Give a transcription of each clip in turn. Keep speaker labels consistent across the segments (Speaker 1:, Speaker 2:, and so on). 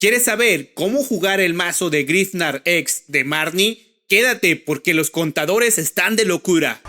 Speaker 1: ¿Quieres saber cómo jugar el mazo de Griffnar X de Marnie? Quédate porque los contadores están de locura.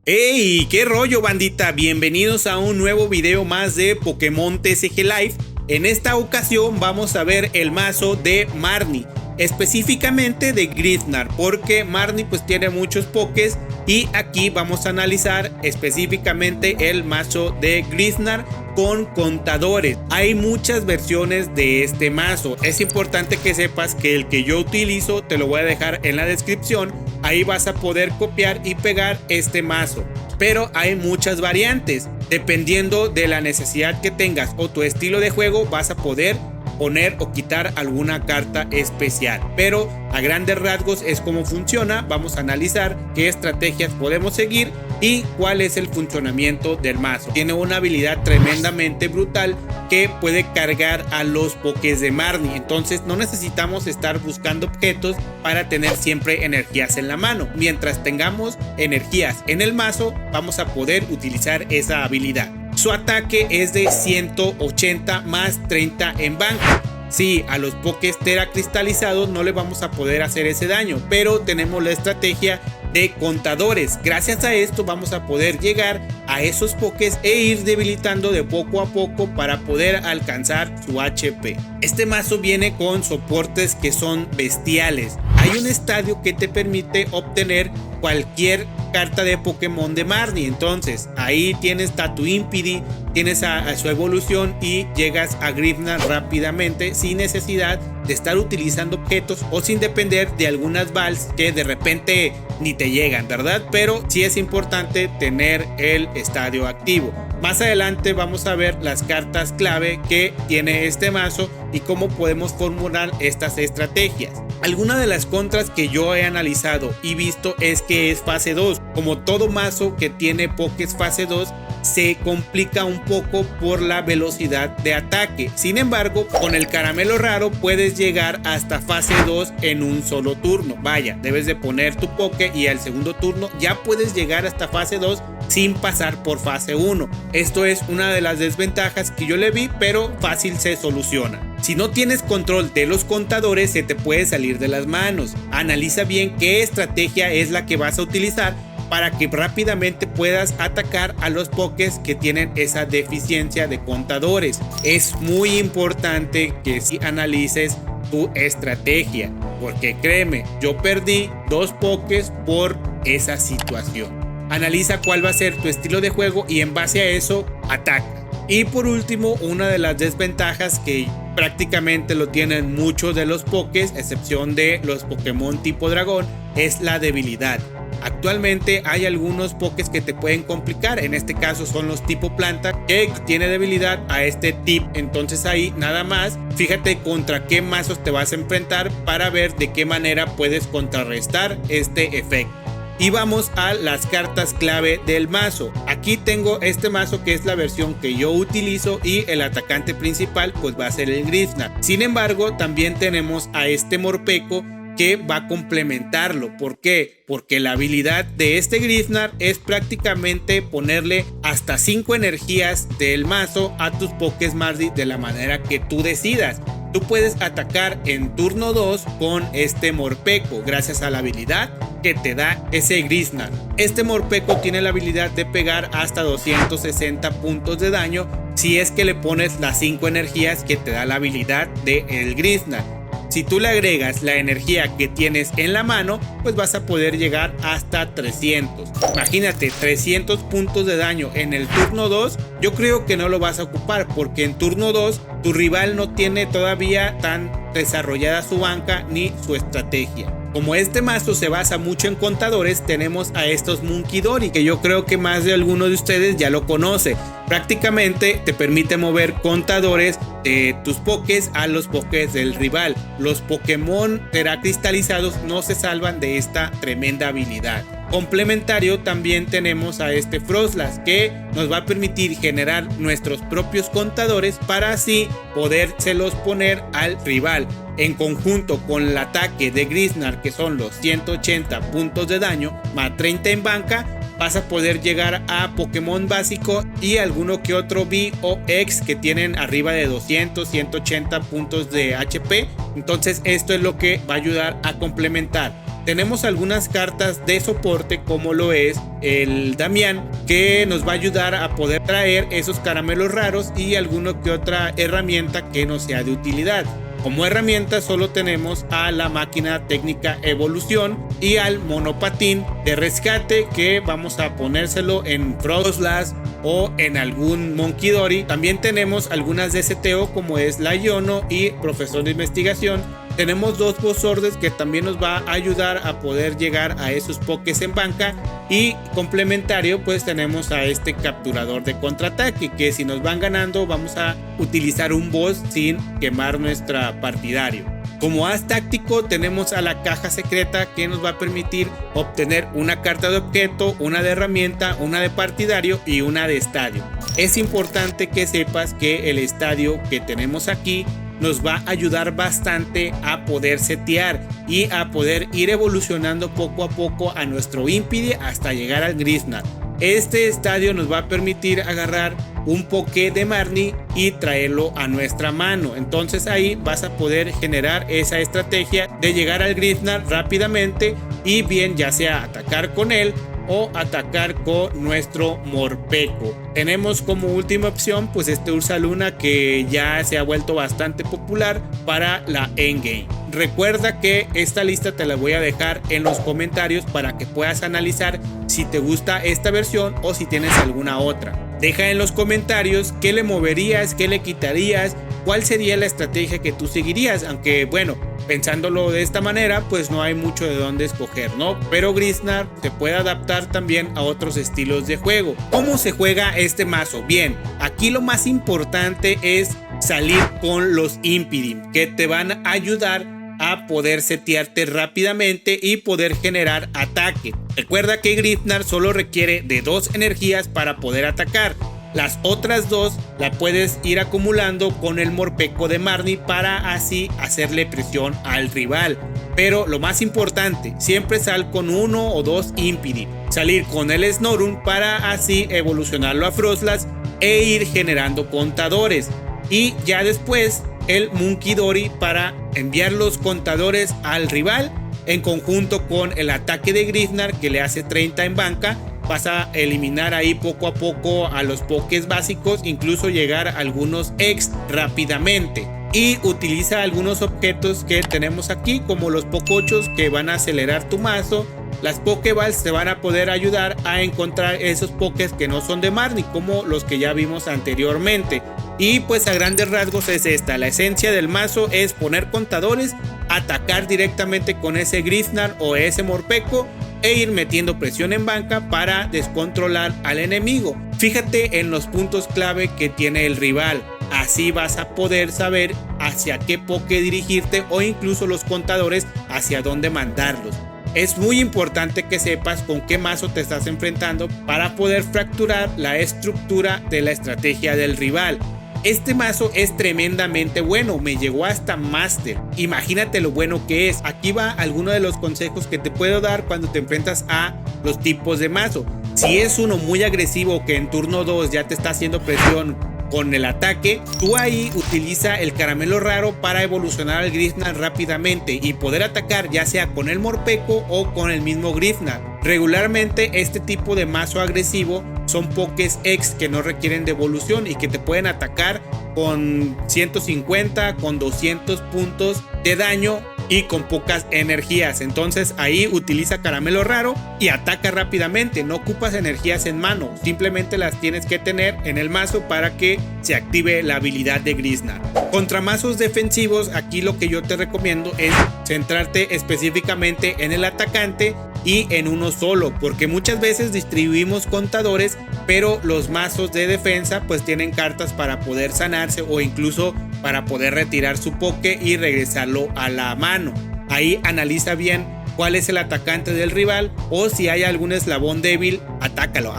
Speaker 1: ¡Ey! ¿Qué rollo, bandita? Bienvenidos a un nuevo video más de Pokémon TCG Live. En esta ocasión vamos a ver el mazo de Marnie, específicamente de Griffnar, porque Marnie pues tiene muchos pokés y aquí vamos a analizar específicamente el mazo de Griffnar con contadores. Hay muchas versiones de este mazo. Es importante que sepas que el que yo utilizo te lo voy a dejar en la descripción. Ahí vas a poder copiar y pegar este mazo. Pero hay muchas variantes. Dependiendo de la necesidad que tengas o tu estilo de juego, vas a poder poner o quitar alguna carta especial, pero a grandes rasgos es como funciona. Vamos a analizar qué estrategias podemos seguir y cuál es el funcionamiento del mazo. Tiene una habilidad tremendamente brutal que puede cargar a los pokés de Marnie, entonces no necesitamos estar buscando objetos para tener siempre energías en la mano. Mientras tengamos energías en el mazo, vamos a poder utilizar esa habilidad. Su ataque es de 180 más 30 en banca. Sí, a los pokés teracristalizados no le vamos a poder hacer ese daño, pero tenemos la estrategia de contadores. Gracias a esto vamos a poder llegar a esos pokés e ir debilitando de poco a poco para poder alcanzar su HP. Este mazo viene con soportes que son bestiales. Hay un estadio que te permite obtener cualquier carta de Pokémon de Marnie. Entonces ahí tienes Tattoo Impidi, tienes a su evolución y llegas a Griffnar rápidamente sin necesidad de estar utilizando objetos o sin depender de algunas vals que de repente ni te llegan, ¿verdad? Pero sí es importante tener el estadio activo. Más adelante vamos a ver las cartas clave que tiene este mazo y cómo podemos formular estas estrategias. Alguna de las contras que yo he analizado y visto es que es fase 2. Como todo mazo que tiene pokés fase 2, se complica un poco por la velocidad de ataque. Sin embargo, con el caramelo raro puedes llegar hasta fase 2 en un solo turno. Vaya, debes de poner tu poké y al segundo turno ya puedes llegar hasta fase 2 sin pasar por fase 1. Esto es una de las desventajas que yo le vi, pero fácil se soluciona. Si no tienes control de los contadores, se te puede salir de las manos. Analiza bien qué estrategia es la que vas a utilizar para que rápidamente puedas atacar a los pokés que tienen esa deficiencia de contadores. Es muy importante que si analices tu estrategia, porque créeme, yo perdí 2 pokés por esa situación. Analiza cuál va a ser tu estilo de juego y en base a eso ataca. Y por último, una de las desventajas que prácticamente lo tienen muchos de los pokés, excepción de los Pokémon tipo dragón, es la debilidad. Actualmente hay algunos pokés que te pueden complicar. En este caso son los tipo planta, que tiene debilidad a este tip. Entonces ahí nada más fíjate contra qué mazos te vas a enfrentar para ver de qué manera puedes contrarrestar este efecto. Y vamos a las cartas clave del mazo. Aquí tengo este mazo que es la versión que yo utilizo y el atacante principal pues va a ser el Griffnar. Sin embargo, también tenemos a este Morpeko que va a complementarlo. ¿Por qué? Porque la habilidad de este Griffnar es prácticamente ponerle hasta 5 energías del mazo a tus pokés Marnie de la manera que tú decidas. Tú puedes atacar en turno 2 con este Morpeko gracias a la habilidad que te da ese Griffnar. Este Morpeko tiene la habilidad de pegar hasta 260 puntos de daño si es que le pones las 5 energías que te da la habilidad de el Griffnar. Si tú le agregas la energía que tienes en la mano, pues vas a poder llegar hasta 300. Imagínate, 300 puntos de daño en el turno 2. Yo creo que no lo vas a ocupar porque en turno 2 tu rival no tiene todavía tan desarrollada su banca ni su estrategia. Como este mazo se basa mucho en contadores, tenemos a estos Munkidori, que yo creo que más de alguno de ustedes ya lo conoce. Prácticamente te permite mover contadores de tus pokés a los pokés del rival. Los Pokémon teracristalizados no se salvan de esta tremenda habilidad. Complementario también tenemos a este Froslass, que nos va a permitir generar nuestros propios contadores para así podérselos poner al rival. En conjunto con el ataque de Grizznar, que son los 180 puntos de daño más 30 en banca, vas a poder llegar a Pokémon básico y alguno que otro V o X que tienen arriba de 200, 180 puntos de HP. Entonces esto es lo que va a ayudar a complementar. Tenemos algunas cartas de soporte, como lo es el Damián, que nos va a ayudar a poder traer esos caramelos raros y alguno que otra herramienta que nos sea de utilidad. Como herramienta solo tenemos a la máquina técnica evolución y al monopatín de rescate, que vamos a ponérselo en Froslass o en algún Monkidori. También tenemos algunas de seteo, como es la Iono y Profesor de Investigación. Tenemos dos Bosordes que también nos va a ayudar a poder llegar a esos pokés en banca. Y complementario pues tenemos a este capturador de contraataque, que si nos van ganando vamos a utilizar un boss sin quemar nuestra partidario. Como as táctico tenemos a la caja secreta, que nos va a permitir obtener una carta de objeto, una de herramienta, una de partidario y una de estadio. Es importante que sepas que el estadio que tenemos aquí nos va a ayudar bastante a poder setear y a poder ir evolucionando poco a poco a nuestro Impide hasta llegar al Grizznar. Este estadio nos va a permitir agarrar un Poké de Marnie y traerlo a nuestra mano. Entonces ahí vas a poder generar esa estrategia de llegar al Grizznar rápidamente y bien ya sea atacar con él o atacar con nuestro Morpeko. Tenemos como última opción pues este Ursaluna, que ya se ha vuelto bastante popular para la endgame. Recuerda que esta lista te la voy a dejar en los comentarios para que puedas analizar si te gusta esta versión o si tienes alguna otra. Deja en los comentarios qué le moverías, qué le quitarías, cuál sería la estrategia que tú seguirías, aunque bueno, pensándolo de esta manera pues no hay mucho de dónde escoger, ¿no? Pero Grizznar se puede adaptar también a otros estilos de juego. ¿Cómo se juega este mazo? Bien, aquí lo más importante es salir con los Impidim, que te van a ayudar a poder setearte rápidamente y poder generar ataque. Recuerda que Grizznar solo requiere de 2 energías para poder atacar. Las otras 2 la puedes ir acumulando con el Morpeko de Marnie para así hacerle presión al rival. Pero lo más importante, siempre sal con 1 o 2 Impidi. Salir con el Snorunt para así evolucionarlo a Froslass e ir generando contadores. Y ya después el Monkidori para enviar los contadores al rival en conjunto con el ataque de Grizznar, que le hace 30 en banca. Vas a eliminar ahí poco a poco a los pokés básicos, incluso llegar a algunos X rápidamente. Y utiliza algunos objetos que tenemos aquí, como los Pocochos, que van a acelerar tu mazo. Las Pokéballs te van a poder ayudar a encontrar esos pokés que no son de Marnie, como los que ya vimos anteriormente. Y pues a grandes rasgos es esta, la esencia del mazo es poner contadores, atacar directamente con ese Grizznar o ese Morpeko e ir metiendo presión en banca para descontrolar al enemigo. Fíjate en los puntos clave que tiene el rival, así vas a poder saber hacia qué Poké dirigirte o incluso los contadores hacia dónde mandarlos. Es muy importante que sepas con qué mazo te estás enfrentando para poder fracturar la estructura de la estrategia del rival. Este mazo es tremendamente bueno, me llegó hasta Master. Imagínate lo bueno que es. Aquí va alguno de los consejos que te puedo dar cuando te enfrentas a los tipos de mazo. Si es uno muy agresivo que en turno 2 ya te está haciendo presión con el ataque, tú ahí utiliza el caramelo raro para evolucionar al Grizznar rápidamente y poder atacar ya sea con el Morpeko o con el mismo Grizznar. Regularmente este tipo de mazo agresivo son pokés X que no requieren de evolución y que te pueden atacar con 150, con 200 puntos de daño y con pocas energías. Entonces ahí utiliza caramelo raro y ataca rápidamente. No ocupas energías en mano, simplemente las tienes que tener en el mazo para que se active la habilidad de Grizznar. Contra mazos defensivos, aquí lo que yo te recomiendo es centrarte específicamente en el atacante y en uno solo, porque muchas veces distribuimos contadores, pero los mazos de defensa pues tienen cartas para poder sanarse o incluso para poder retirar su poke y regresarlo a la mano. Ahí analiza bien cuál es el atacante del rival, o si hay algún eslabón débil, atácalo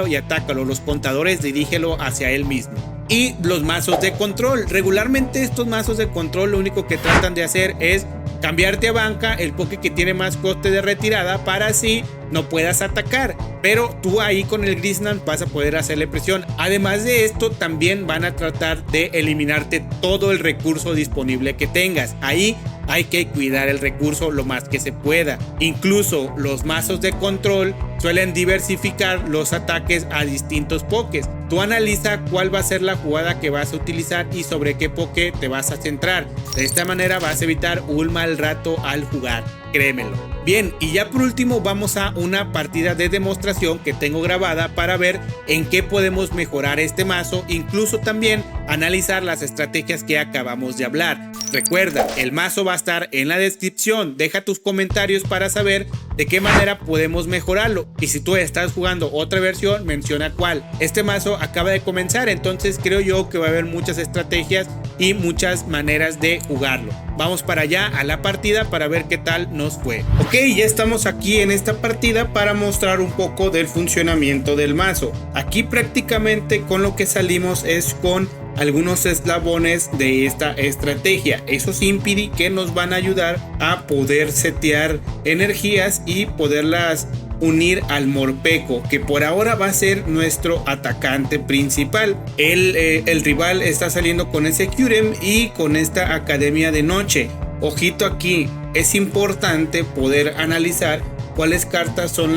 Speaker 1: y atácalo. Los contadores dirígelo hacia él mismo. Y los mazos de control. Regularmente estos mazos de control lo único que tratan de hacer es cambiarte a banca, el poke que tiene más coste de retirada, para así no puedas atacar. Pero tú ahí con el Grizznar vas a poder hacerle presión. Además de esto, también van a tratar de eliminarte todo el recurso disponible que tengas. Ahí hay que cuidar el recurso lo más que se pueda. Incluso los mazos de control suelen diversificar los ataques a distintos pokés. Tú analiza cuál va a ser la jugada que vas a utilizar y sobre qué poke te vas a centrar. De esta manera vas a evitar un mal rato al jugar, créemelo. Bien, y ya por último vamos a una partida de demostración que tengo grabada para ver en qué podemos mejorar este mazo, incluso también analizar las estrategias que acabamos de hablar. Recuerda, el mazo va a estar en la descripción, deja tus comentarios para saber de qué manera podemos mejorarlo, y si tú estás jugando otra versión, menciona cuál. Este mazo acaba de comenzar, entonces creo yo que va a haber muchas estrategias y muchas maneras de jugarlo. Vamos para allá a la partida para ver qué tal nos fue. Ok, ya estamos aquí en esta partida para mostrar un poco del funcionamiento del mazo. Aquí prácticamente con lo que salimos es con algunos eslabones de esta estrategia, esos impidi que nos van a ayudar a poder setear energías y poderlas unir al Morpeko, que por ahora va a ser nuestro atacante principal. El rival está saliendo con ese Kyurem y con esta Academia de Noche. Ojito aquí, es importante poder analizar cuáles cartas son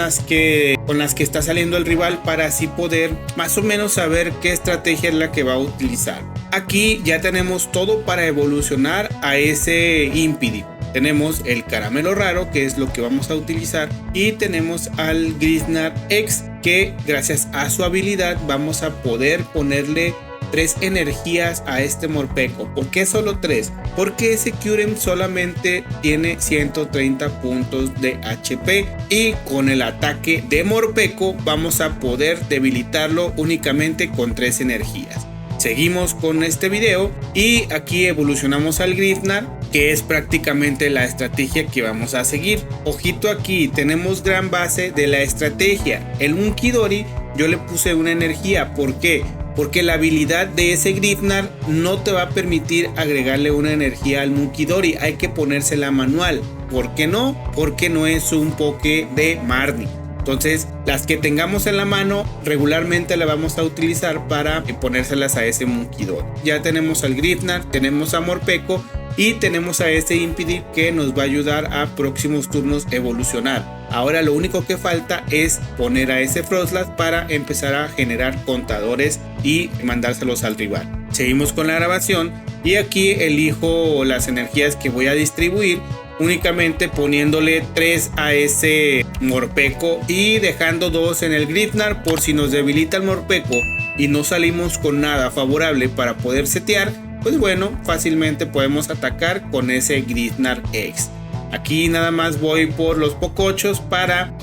Speaker 1: con las que está saliendo el rival para así poder más o menos saber qué estrategia es la que va a utilizar. Aquí ya tenemos todo para evolucionar a ese impidi. Tenemos el Caramelo Raro, que es lo que vamos a utilizar, y tenemos al Grizznar X, que gracias a su habilidad vamos a poder ponerle 3 energías a este Morpeko. ¿Por qué solo 3? Porque ese Kyurem solamente tiene 130 puntos de HP y con el ataque de Morpeko vamos a poder debilitarlo únicamente con 3 energías. Seguimos con este video y aquí evolucionamos al Grizznar, que es prácticamente la estrategia que vamos a seguir. Ojito aquí, tenemos gran base de la estrategia. El Munkidori yo le puse una energía. ¿Por qué? Porque la habilidad de ese Grizznar no te va a permitir agregarle una energía al Munkidori. Hay que ponérsela manual. ¿Por qué no? Porque no es un poke de Marnie. Entonces, las que tengamos en la mano regularmente la vamos a utilizar para ponérselas a ese Munkidori. Ya tenemos al Grizznar, tenemos a Morpeko y tenemos a este impidi que nos va a ayudar a próximos turnos evolucionar. Ahora lo único que falta es poner a ese Froslass para empezar a generar contadores y mandárselos al rival. Seguimos con la grabación y aquí elijo las energías que voy a distribuir, únicamente poniéndole 3 a ese Morpeko y dejando 2 en el Grizznar por si nos debilita el Morpeko y no salimos con nada favorable para poder setear. Pues bueno, fácilmente podemos atacar con ese Grizznar X. Aquí nada más voy por los pocochos para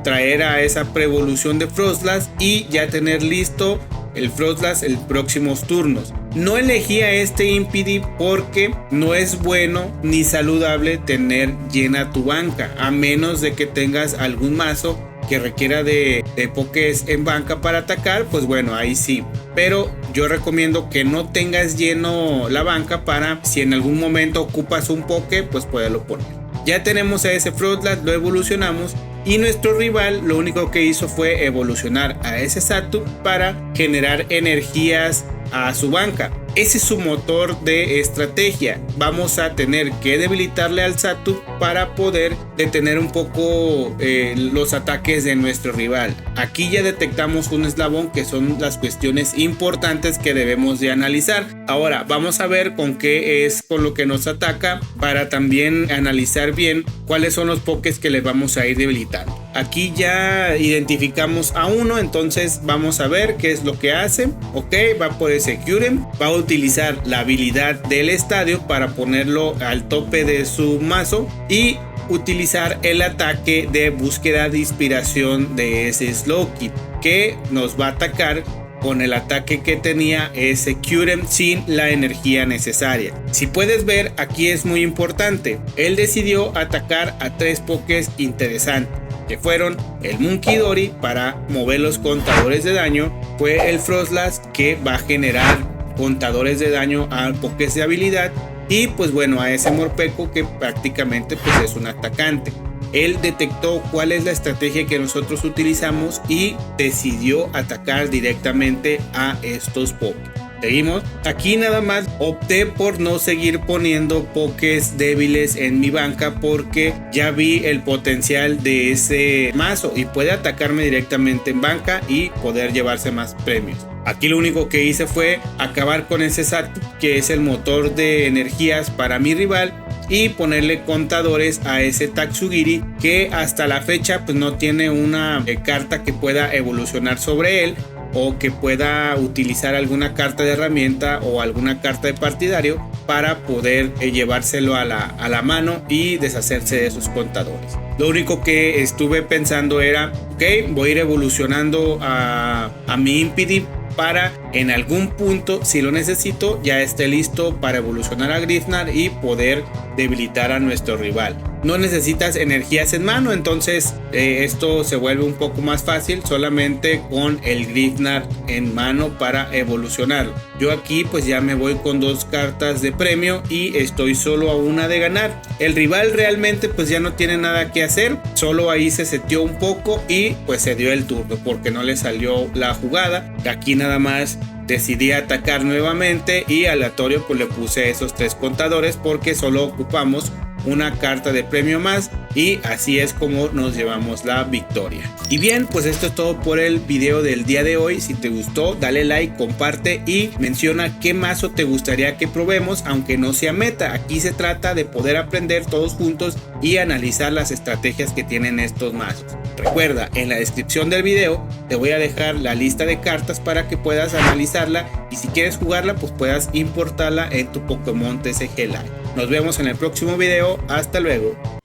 Speaker 1: traer a esa preevolución de Froslass y ya tener listo el Froslass en próximos turnos. No elegí a este impidi porque no es bueno ni saludable tener llena tu banca, a menos de que tengas algún mazo que requiera de pokés en banca para atacar, pues bueno, ahí sí. Pero yo recomiendo que no tengas lleno la banca para si en algún momento ocupas un poké, pues poderlo poner. Ya tenemos a ese Froslass, lo evolucionamos y nuestro rival lo único que hizo fue evolucionar a ese Xatu para generar energías a su banca. Ese es su motor de estrategia. Vamos a tener que debilitarle al Xatu para poder detener un poco los ataques de nuestro rival. Aquí ya detectamos un eslabón, que son las cuestiones importantes que debemos de analizar. Ahora vamos a ver con qué es con lo que nos ataca para también analizar bien cuáles son los pokés que le vamos a ir debilitando. Aquí ya identificamos a uno, entonces vamos a ver qué es lo que hace. Ok, va por ese Kyurem, va a utilizar la habilidad del estadio para ponerlo al tope de su mazo y utilizar el ataque de búsqueda de inspiración de ese Slowking, que nos va a atacar con el ataque que tenía ese Kyurem sin la energía necesaria. Si puedes ver, aquí es muy importante. Él decidió atacar a 3 pokés interesantes, que fueron el Munkidori para mover los contadores de daño, fue el Froslass que va a generar contadores de daño a pokés de habilidad, y pues bueno, a ese Morpeko que prácticamente pues es un atacante. Él detectó cuál es la estrategia que nosotros utilizamos y decidió atacar directamente a estos pokés. Seguimos. Aquí nada más opté por no seguir poniendo pokés débiles en mi banca porque ya vi el potencial de ese mazo y puede atacarme directamente en banca y poder llevarse más premios. Aquí lo único que hice fue acabar con ese Xatu, que es el motor de energías para mi rival, y ponerle contadores a ese Tatsugiri, que hasta la fecha pues no tiene una carta que pueda evolucionar sobre él, o que pueda utilizar alguna carta de herramienta o alguna carta de partidario para poder llevárselo a la mano y deshacerse de sus contadores. Lo único que estuve pensando era, ok, voy a ir evolucionando a mi Impidi para en algún punto, si lo necesito, ya esté listo para evolucionar a Griffnar y poder debilitar a nuestro rival. No necesitas energías en mano, entonces esto se vuelve un poco más fácil solamente con el Griffnar en mano para evolucionarlo. Yo aquí pues ya me voy con 2 cartas de premio y estoy solo a una de ganar. El rival realmente pues ya no tiene nada que hacer, solo ahí se seteó un poco y pues se dio el turno porque no le salió la jugada. Aquí nada más decidí atacar nuevamente y aleatorio pues le puse esos 3 contadores porque solo ocupamos una carta de premio más, y así es como nos llevamos la victoria. Y bien, pues esto es todo por el video del día de hoy. Si te gustó, dale like, comparte y menciona qué mazo te gustaría que probemos, aunque no sea meta. Aquí se trata de poder aprender todos juntos y analizar las estrategias que tienen estos mazos. Recuerda, en la descripción del video te voy a dejar la lista de cartas para que puedas analizarla, y si quieres jugarla pues puedas importarla en tu Pokémon TCG Live. Nos vemos en el próximo video. Hasta luego.